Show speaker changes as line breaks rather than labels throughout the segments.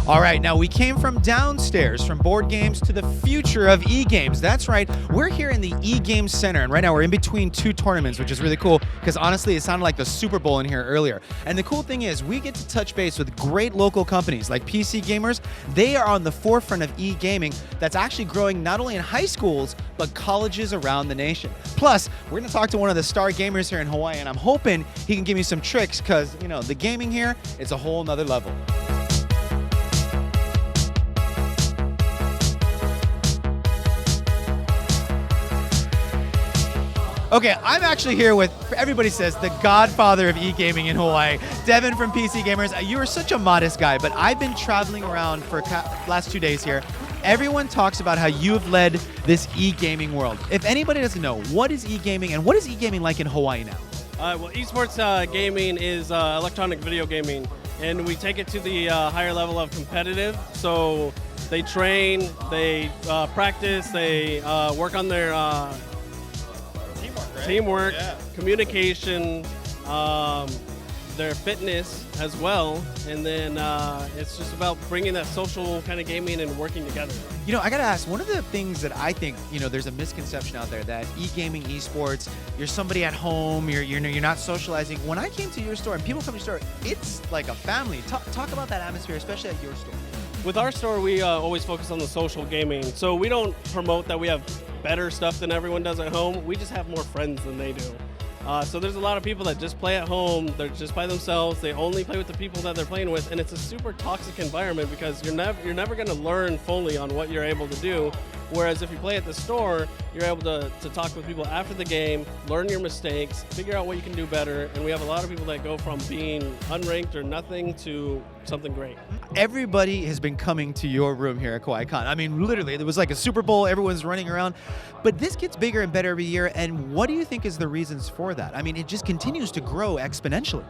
All right, now we came from downstairs, from board games to the future of e-games. That's right, we're here in the e-games center, and right now we're in between two tournaments, which is really cool, because honestly, it sounded like the Super Bowl in here earlier. And the cool thing is, we get to touch base with great local companies like PC Gamerz. They are on the forefront of e-gaming that's actually growing not only in high schools, but colleges around the nation. Plus, we're gonna talk to one of the star gamers here in Hawaii, and I'm hoping he can give me some tricks, because, you know, the gaming here, it's a whole nother level. Okay, I'm actually here with, everybody says, the godfather of e-gaming in Hawaii, Deven from PC Gamerz. You are such a modest guy, but I've been traveling around for last 2 days here. Everyone talks about how you've led this e-gaming world. If anybody doesn't know, what is e-gaming and what is e-gaming like in Hawaii now?
Well, esports gaming is electronic video gaming, and we take it to the higher level of competitive. So they train, they practice, they work on their teamwork, yeah. Communication, their fitness as well, and then it's just about bringing that social kind of gaming and working together.
You know, I gotta ask, one of the things that I think, you know, there's a misconception out there that e-gaming, esports, you're somebody at home, you're not socializing. When I came to your store and people come to your store, it's like a family. Talk about that atmosphere, especially at your store.
With our store, we always focus on the social gaming, so we don't promote that we have better stuff than everyone does at home. We just have more friends than they do. So there's a lot of people that just play at home, they're just by themselves, they only play with the people that they're playing with, and it's a super toxic environment because you're never going to learn fully on what you're able to do. Whereas if you play at the store, you're able to talk with people after the game, learn your mistakes, figure out what you can do better, and we have a lot of people that go from being unranked or nothing to something great.
Everybody has been coming to your room here at Kawaii Kon. I mean, literally, it was like a Super Bowl, everyone's running around. But this gets bigger and better every year, and what do you think is the reasons for that? I mean, it just continues to grow exponentially.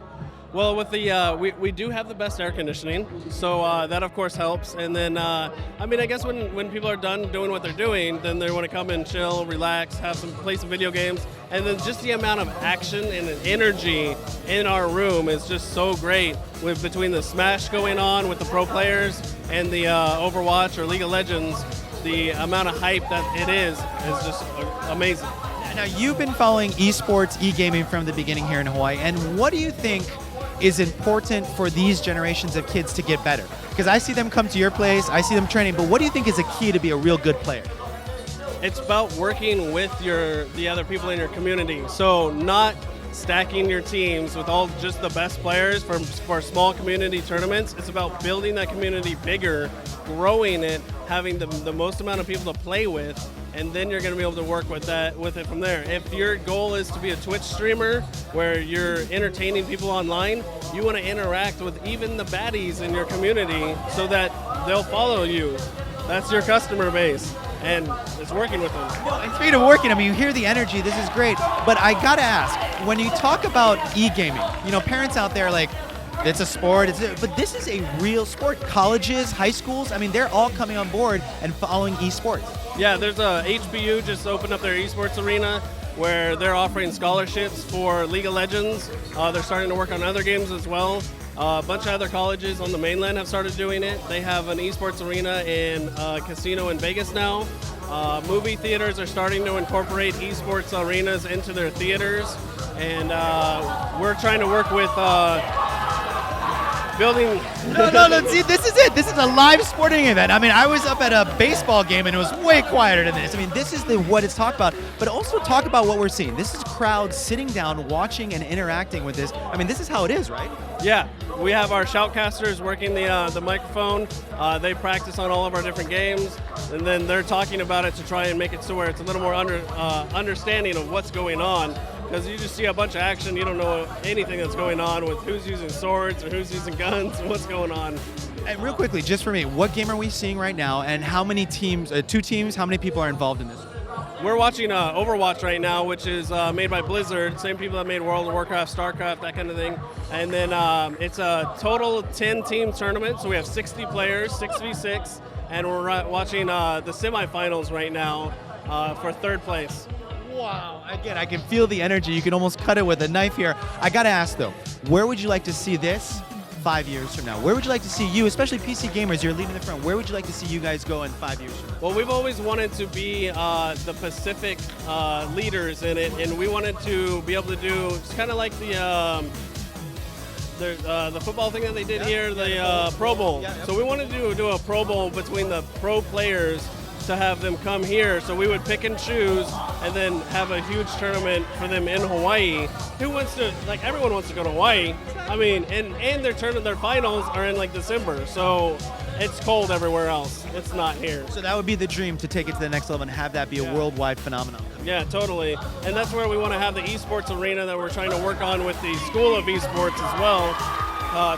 Well, with the we do have the best air conditioning, so that of course helps. And then I mean, I guess when people are done doing what they're doing, then they want to come and chill, relax, play some video games, and then just the amount of action and energy in our room is just so great. With between the Smash going on with the pro players and the Overwatch or League of Legends, the amount of hype that it is just amazing.
Now, you've been following esports, e-gaming from the beginning here in Hawaii, and what do you think is important for these generations of kids to get better? Because I see them come to your place, I see them training, but what do you think is a key to be a real good player?
It's about working with the other people in your community. So not stacking your teams with all just the best players for small community tournaments. It's about building that community bigger, growing it, having the most amount of people to play with, and then you're going to be able to work with it from there. If your goal is to be a Twitch streamer where you're entertaining people online, you want to interact with even the baddies in your community so that they'll follow you. That's your customer base, and it's working with them.
Well, and speaking of working, I mean, you hear the energy, this is great, but I gotta ask, when you talk about e-gaming, you know, parents out there are like, it's a sport, but this is a real sport. Colleges, high schools, I mean, they're all coming on board and following esports.
Yeah, there's a HBU just opened up their esports arena where they're offering scholarships for League of Legends. They're starting to work on other games as well. A bunch of other colleges on the mainland have started doing it. They have an esports arena in a casino in Vegas now. Movie theaters are starting to incorporate esports arenas into their theaters. And we're trying to work with building.
No, see, this is it. This is a live sporting event. I mean, I was up at a baseball game and it was way quieter than this. I mean, this is what it's talked about, but also talk about what we're seeing. This is crowds sitting down, watching and interacting with this. I mean, this is how it is, right?
Yeah, we have our shoutcasters working the microphone. They practice on all of our different games, and then they're talking about it to try and make it so where it's a little more understanding of what's going on. Because you just see a bunch of action, you don't know anything that's going on with who's using swords or who's using guns and what's going on.
And real quickly, just for me, what game are we seeing right now, and how many teams, 2 teams, how many people are involved in this?
We're watching Overwatch right now, which is made by Blizzard, same people that made World of Warcraft, StarCraft, that kind of thing. And then it's a total 10-team tournament, so we have 60 players, 6v6, and we're watching the semifinals right now for 3rd place.
Wow, again, I can feel the energy. You can almost cut it with a knife here. I gotta ask though, where would you like to see this 5 years from now? Where would you like to see you, especially PC Gamerz, you're leading the front, where would you like to see you guys go in 5 years from now?
Well, we've always wanted to be the Pacific leaders in it, and we wanted to be able to do, it's kind of like the football thing that they did here, the Pro Bowl. So we wanted to do a Pro Bowl between the pro players to have them come here. So we would pick and choose and then have a huge tournament for them in Hawaii. Who wants to, like, everyone wants to go to Hawaii. I mean, and their finals are in like December. So it's cold everywhere else. It's not here.
So that would be the dream, to take it to the next level and have that be a worldwide phenomenon.
Yeah, totally. And that's where we want to have the esports arena that we're trying to work on with the School of Esports as well,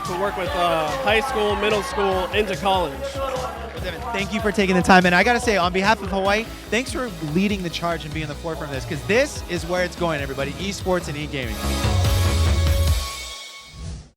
to work with high school, middle school, into college.
Deven, thank you for taking the time. And I got to say, on behalf of Hawaii, thanks for leading the charge and being on the forefront of this, because this is where it's going, everybody. Esports and e-gaming.